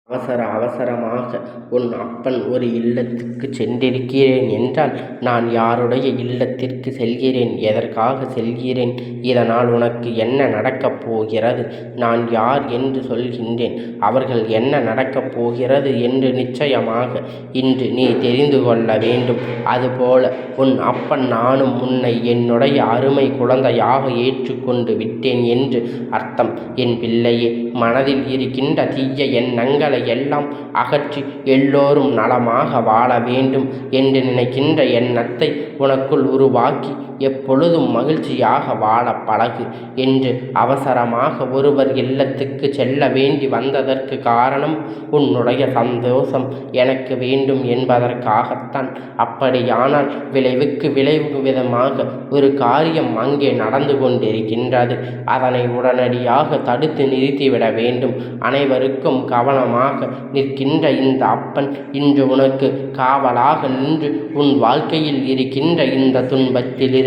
அவசரமாக உன் அப்பன் ஒரு இல்லத்துக்குச் சென்றிருக்கிறேன் என்றால், நான் யாருடைய இல்லத்திற்கு செல்கிறேன், எதற்காக செல்கிறேன், இதனால் உனக்கு என்ன நடக்கப் போகிறது, நான் யார் என்று சொல்கின்றேன், அவர்கள் என்ன நடக்கப் போகிறது என்று நிச்சயமாக இன்று நீ தெரிந்து கொள்ள வேண்டும். அதுபோல உன் அப்பன் நானும் உன்னை என்னுடைய அருமை குழந்தையாக ஏற்றுக்கொண்டு விட்டேன் என்று அர்த்தம். என் பிள்ளையே, மனதில் இருக்கின்ற தீய எண்ணங்களை எல்லாம் அகற்றி எல்லோரும் நலமாக வாழ வேண்டும் என்று நினைக்கின்ற எண்ணத்தை உனக்குள் உருவாக்கி எப்பொழுதும் மகிழ்ச்சியாக வாழ பழகு என்று அவசரமாக ஒருவர் இல்லத்துக்கு செல்ல வேண்டி வந்ததற்கு காரணம் உன்னுடைய சந்தோஷம் எனக்கு வேண்டும் என்பதற்காகத்தான். அப்படியானால் விளைவுக்கு விளைவு விதமாக ஒரு காரியம் அங்கே நடந்து கொண்டிருக்கின்றது. அதனை உடனடியாக தடுத்து நிறுத்திவிட வேண்டும். அனைவருக்கும் கவனமாக நிற்கின்ற இந்த அப்பன் இன்று உனக்கு காவலாக நின்று உன் வாழ்க்கையில் இருக்கின்ற இந்த துன்பத்திலிருந்து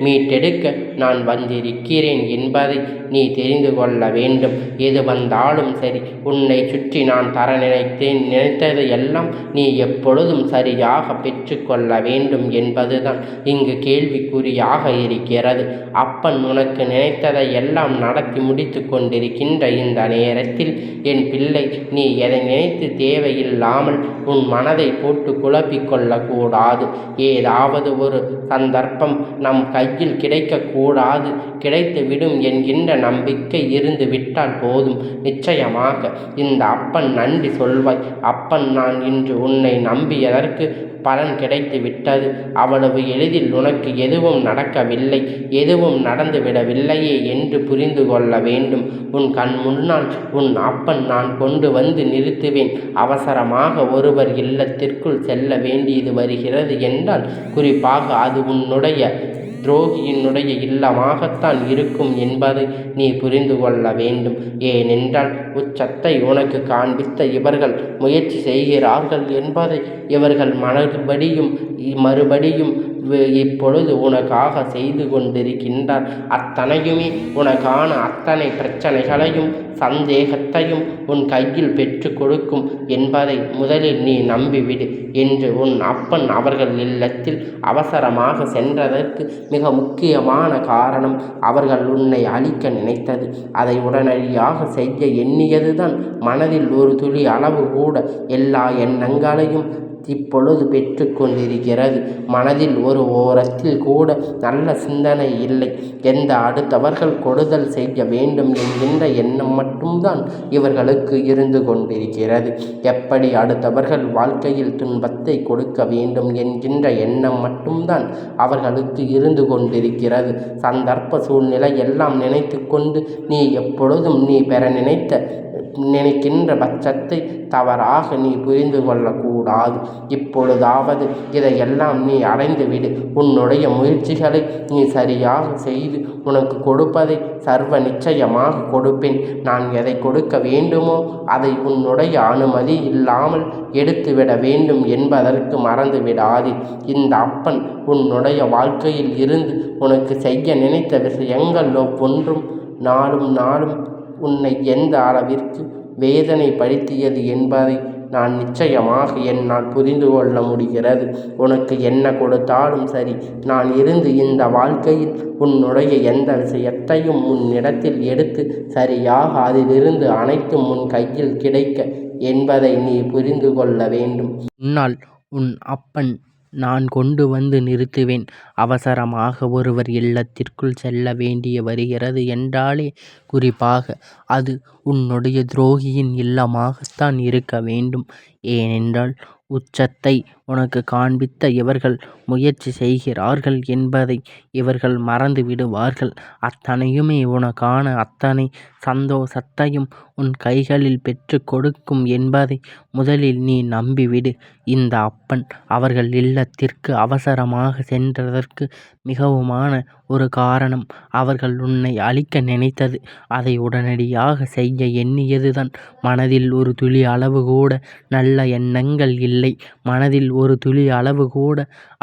மீட்டெடுக்க நான் வந்திருக்கிறேன் என்பதை நீ தெரிந்து கொள்ள வேண்டும். எது வந்தாலும் சரி, உன்னை சுற்றி நான் தர நினைத்ததை எல்லாம் நீ எப்பொழுதும் சரியாக பெற்றுக்கொள்ள வேண்டும் என்பதுதான் இங்கு கேள்விக்குறியாக இருக்கிறது. அப்பன் உனக்கு நினைத்ததை எல்லாம் நடத்தி முடித்து கொண்டிருக்கின்ற இந்த நேரத்தில் என் பிள்ளை, நீ எதை நினைத்து தேவையில்லாமல் உன் மனதை போட்டு குழப்பிக்கொள்ளக்கூடாது. ஏதாவது ஒரு சந்தர்ப்பம் நம் கையில் கிடைக்கக்கூடாது, கிடைத்துவிடும் என்கின்ற நம்பிக்கை இருந்து விட்டால் போதும். நிச்சயமாக இந்த அப்பன் நன்றி சொல்வாய். அப்பன், நான் இன்று உன்னை நம்பியதற்கு பலன் கிடைத்து விட்டது. அவ்வளவு எளிதில் உனக்கு எதுவும் நடக்கவில்லை, எதுவும் நடந்துவிடவில்லையே என்று புரிந்து கொள்ள வேண்டும். உன் கண் முன்னால் உன் அப்பன் நான் கொண்டு வந்து நிறுத்துவேன். அவசரமாக ஒருவர் இல்லத்திற்குள் செல்ல வேண்டியது வருகிறது என்றால், குறிப்பாக அது உன்னுடைய துரோகியினுடைய இல்லமாகத்தான் இருக்கும் என்பதை நீ புரிந்து கொள்ள வேண்டும். ஏனென்றால் உச்சத்தை உனக்கு காண்பித்த இவர்கள் முயற்சி செய்கிறார்கள் என்பதை இவர்கள் மறுபடியும் இப்பொழுது உனக்காக செய்து கொண்டிருக்கின்றார். அத்தனையுமே உனக்கான அத்தனை பிரச்சனைகளையும் சந்தேகத்தையும் உன் கையில் பெற்று கொடுக்கும் என்பதை முதலில் நீ நம்பிவிடு என்று உன் அப்பன் அவர்கள் இல்லத்தில் அவசரமாக சென்றதற்கு மிக முக்கியமான காரணம், அவர்கள் உன்னை அழிக்க நினைத்தது. அதை உடனடியாக செய்ய எண்ணியதுதான். மனதில் ஒரு துளி அளவு கூட எல்லா எண்ணங்களையும் இப்பொழுது பெற்று கொண்டிருக்கிறது. மனதில் ஒரு ஓரத்தில் கூட நல்ல சிந்தனை இல்லை. எந்த அடுத்தவர்கள் கொடுதல் செய்ய வேண்டும் என்கின்ற எண்ணம் மட்டும்தான் இவர்களுக்கு இருந்து கொண்டிருக்கிறது. எப்படி அடுத்தவர்கள் வாழ்க்கையில் துன்பத்தை கொடுக்க வேண்டும் என்கின்ற எண்ணம் மட்டும்தான் அவர்களுக்கு இருந்து கொண்டிருக்கிறது. சந்தர்ப்ப சூழ்நிலை எல்லாம் நினைத்து கொண்டு நீ எப்பொழுதும் நீ பெற நினைக்கின்ற பட்சத்தை தவறாக நீ புரிந்து கொள்ளக்கூடாது. இப்பொழுதாவது இதையெல்லாம் நீ அடைந்துவிடு. உன்னுடைய முயற்சிகளை நீ சரியாக செய்து உனக்கு கொடுப்பதை சர்வ நிச்சயமாக கொடுப்பேன். நான் எதை கொடுக்க வேண்டுமோ அதை உன்னுடைய அனுமதி இல்லாமல் எடுத்துவிட வேண்டும் என்பதற்கு மறந்து விடாதே. இந்த அப்பன் உன்னுடைய வாழ்க்கையில் இருந்து உனக்கு செய்ய நினைத்த விஷயங்கள் ஒவ்வொன்றும் நாளும் உன்னை எந்த அளவிற்கு வேதனைப்படுத்தியது என்பதை நான் நிச்சயமாக என்னால் புரிந்து கொள்ள முடிகிறது. உனக்கு என்ன கொடுத்தாலும் சரி, நான் இருந்து இந்த வாழ்க்கையில் உன்னுடைய எந்த விஷயத்தையும் உன்னிடத்தில் எடுத்து சரியாக அதிலிருந்து அனைத்தும் உன் கையில் கிடைக்க என்பதை நீ புரிந்து கொள்ள வேண்டும். உன்னால் உன் அப்பன் நான் கொண்டு வந்து நிறுத்துவேன். அவசரமாக ஒருவர் இல்லத்திற்குள் செல்ல வேண்டிய வருகிறது என்றாலே, குறிப்பாக அது உன்னுடைய துரோகியின் இல்லமாகத்தான் இருக்க வேண்டும். ஏனென்றால் உச்சத்தை உனக்கு காண்பித்த இவர்கள் முயற்சி செய்கிறார்கள் என்பதை இவர்கள் மறந்து விடுவார்கள். அத்தனையுமே உனக்கான அத்தனை சந்தோஷத்தையும் உன் கைகளில் பெற்று கொடுக்கும் என்பதை முதலில் நீ நம்பிவிடு. இந்த அப்பன் அவர்கள் இல்லத்திற்கு அவசரமாக சென்றதற்கு மிகவுமான ஒரு காரணம், அவர்கள் உன்னை அழிக்க நினைத்தது. அதை உடனடியாக செய்ய எண்ணியதுதான். மனதில் ஒரு துளி அளவு கூட நல்ல எண்ணங்கள் இல்லை. மனதில் ஒரு துளி அளவு கூட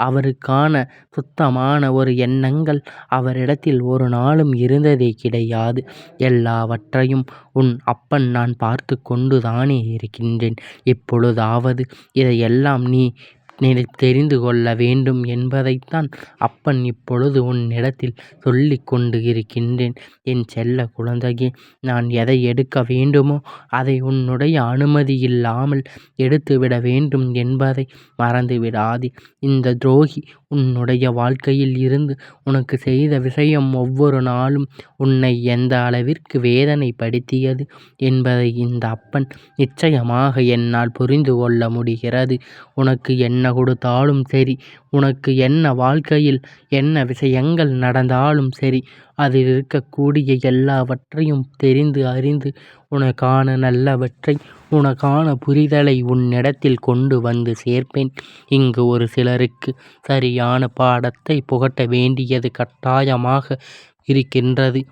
அவருக்கான சுத்தமான ஒரு எண்ணங்கள் அவரிடத்தில் ஒரு நாளும் இருந்ததே கிடையாது. எல்லாவற்றையும் உன் அப்பன் நான் பார்த்து கொண்டு தானே இருக்கின்றேன். இப்பொழுதாவது இதையெல்லாம் நீ தெரிந்து கொள்ள வேண்டும் என்பதைத்தான் அப்பன் இப்பொழுது உன்னிடத்தில் சொல்லிக் கொண்டு இருக்கின்றேன். என் செல்ல குழந்தையே, நான் எதை எடுக்க வேண்டுமோ அதை உன்னுடைய அனுமதி இல்லாமல் எடுத்துவிட வேண்டும் என்பதை மறந்துவிடாதே. இந்த துரோகி உன்னுடைய வாழ்க்கையில் இருந்து உனக்கு செய்த விஷயம் ஒவ்வொரு நாளும் உன்னை எந்த அளவிற்கு வேதனைப்படுத்தியது என்பதை இந்த அப்பன் நிச்சயமாக என்னால் புரிந்து கொள்ள முடிகிறது. உனக்கு என்ன கொடுத்தாலும் சரி, உனக்கு என்ன வாழ்க்கையில் என்ன விஷயங்கள் நடந்தாலும் சரி, அதில் இருக்கக்கூடிய எல்லாவற்றையும் தெரிந்து அறிந்து உனக்கான நல்லவற்றை, உனக்கான புரிதலை உன்னிடத்தில் கொண்டு வந்து சேர்ப்பேன். இங்கு ஒரு சிலருக்கு சரியான பாடத்தை புகட்ட வேண்டியது கட்டாயமாக இருக்கின்றது.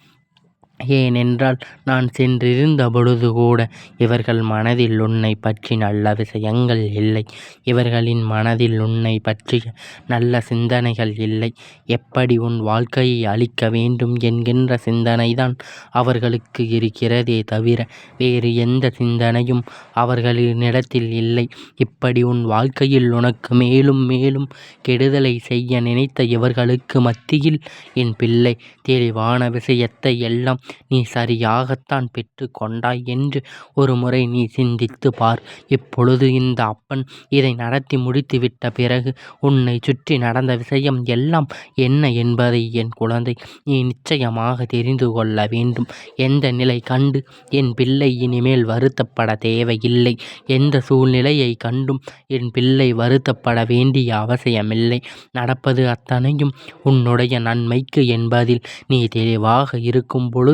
ஏனென்றால் நான் சென்றிருந்த பொழுது கூட இவர்கள் மனதில் உன்னை பற்றி நல்ல விஷயங்கள் இல்லை. இவர்களின் மனதில் உன்னை பற்றிய நல்ல சிந்தனைகள் இல்லை. எப்படி உன் வாழ்க்கையை அழிக்க வேண்டும் என்கின்ற சிந்தனைதான் அவர்களுக்கு இருக்கிறதே தவிர வேறு எந்த சிந்தனையும் அவர்களினிடத்தில் இல்லை. இப்படி உன் வாழ்க்கையில் உனக்கு மேலும் மேலும் கெடுதலை செய்ய நினைத்த இவர்களுக்கு மத்தியில் என் பிள்ளை, தெளிவான விஷயத்தை எல்லாம் நீ சரியாகத்தான் பெற்று கொண்டாய் என்று ஒரு முறை நீ சிந்தித்து பார். இப்பொழுது இந்த அப்பன் இதை நடத்தி முடித்துவிட்ட பிறகு உன்னை சுற்றி நடந்த விஷயம் எல்லாம் என்ன என்பதை என் குழந்தை நீ நிச்சயமாக தெரிந்து கொள்ள வேண்டும். எந்த நிலை கண்டு என் பிள்ளை இனிமேல் வருத்தப்பட தேவையில்லை. எந்த சூழ்நிலையை கண்டும் என் பிள்ளை வருத்தப்பட வேண்டிய அவசியமில்லை. நடப்பது அத்தனையும் உன்னுடைய நன்மைக்கு என்பதில் நீ தெளிவாக இருக்கும் பொழுது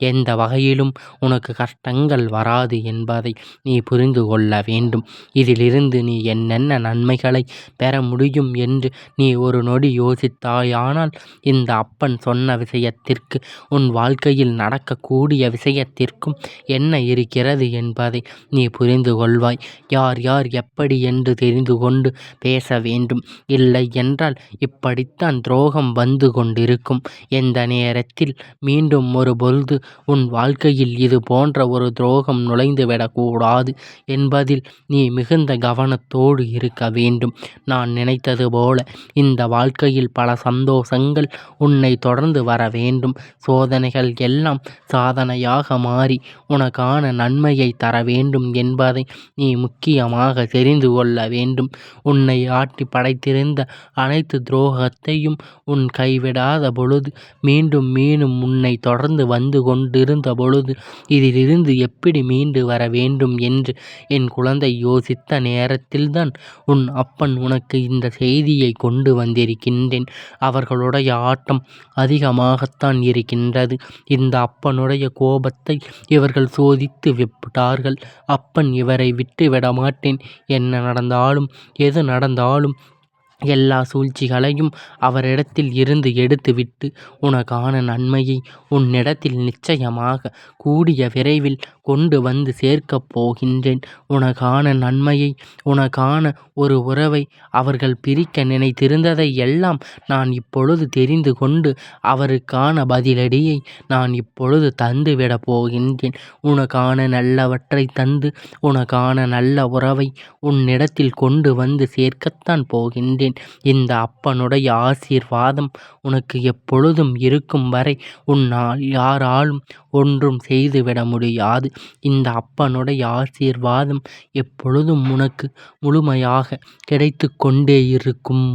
எந்த வகையிலும் உனக்கு கஷ்டங்கள் வராது என்பதை நீ புரிந்து கொள்ள வேண்டும். இதிலிருந்து நீ என்னென்ன நன்மைகளை பெற முடியும் என்று நீ ஒரு நொடி யோசித்தாயானால் இந்த அப்பன் சொன்ன விஷயத்திற்கு உன் வாழ்க்கையில் நடக்கக்கூடிய விஷயத்திற்கும் என்ன இருக்கிறது என்பதை நீ புரிந்து கொள்வாய். யார் யார் எப்படி என்று தெரிந்து கொண்டு பேச வேண்டும். இல்லை என்றால் இப்படித்தான் துரோகம் வந்து கொண்டிருக்கும். எந்த நேரத்தில் மீண்டும் ஒரு பொழுது உன் வாழ்க்கையில் இது போன்ற ஒரு துரோகம் நுழைந்துவிடக்கூடாது என்பதில் நீ மிகுந்த கவனத்தோடு இருக்க வேண்டும். நான் நினைத்தது போல இந்த வாழ்க்கையில் பல சந்தோஷங்கள் உன்னை தொடர்ந்து வர வேண்டும். சோதனைகள் எல்லாம் சாதனையாக மாறி உனக்கான நன்மையை தர வேண்டும் என்பதை நீ முக்கியமாக தெரிந்து கொள்ள வேண்டும். உன்னை ஆட்டி படைத்திருந்த அனைத்து துரோகத்தையும் உன் கைவிடாத பொழுது மீண்டும் மீண்டும் உன்னை தொடர்ந்து வந்து கொண்டிருந்த பொழுது இதிலிருந்து எப்படி மீண்டு வர வேண்டும் என்று என் குழந்தை யோசித்த நேரத்தில்தான் உன் அப்பன் உனக்கு இந்த செய்தியை கொண்டு வந்திருக்கின்றேன். அவர்களுடைய ஆட்டம் அதிகமாகத்தான் இருக்கின்றது. இந்த அப்பனுடைய கோபத்தை இவர்கள் சோதித்து விட்டார்கள். அப்பன் இவரை விட்டுவிட மாட்டேன், என்ன நடந்தாலும் எது நடந்தாலும் எல்லா சூழ்ச்சிகளையும் அவரிடத்தில் இருந்து எடுத்துவிட்டு உனக்கான நன்மையை உன்னிடத்தில் நிச்சயமாக கூடிய விரைவில் கொண்டு வந்து சேர்க்கப் போகின்றேன். உனக்கான நன்மையை, உனக்கான ஒரு உறவை அவர்கள் பிரிக்க நினைத்திருந்ததை எல்லாம் நான் இப்பொழுது தெரிந்து கொண்டு அவருக்கான பதிலடியை நான் இப்பொழுது தந்துவிடப் போகின்றேன். உனக்கான நல்லவற்றை தந்து உனக்கான நல்ல உறவை உன்னிடத்தில் கொண்டு வந்து சேர்க்கத்தான் போகின்றேன். இந்த அப்பனுடைய ஆசீர்வாதம் உனக்கு எப்பொழுதும் இருக்கும் வரை உன்னால் யாராலும் ஒன்றும் செய்துவிட முடியாது. இந்த அப்பனுடைய ஆசீர்வாதம் எப்பொழுதும் உனக்கு முழுமையாக கிடைத்து கொண்டே இருக்கும்.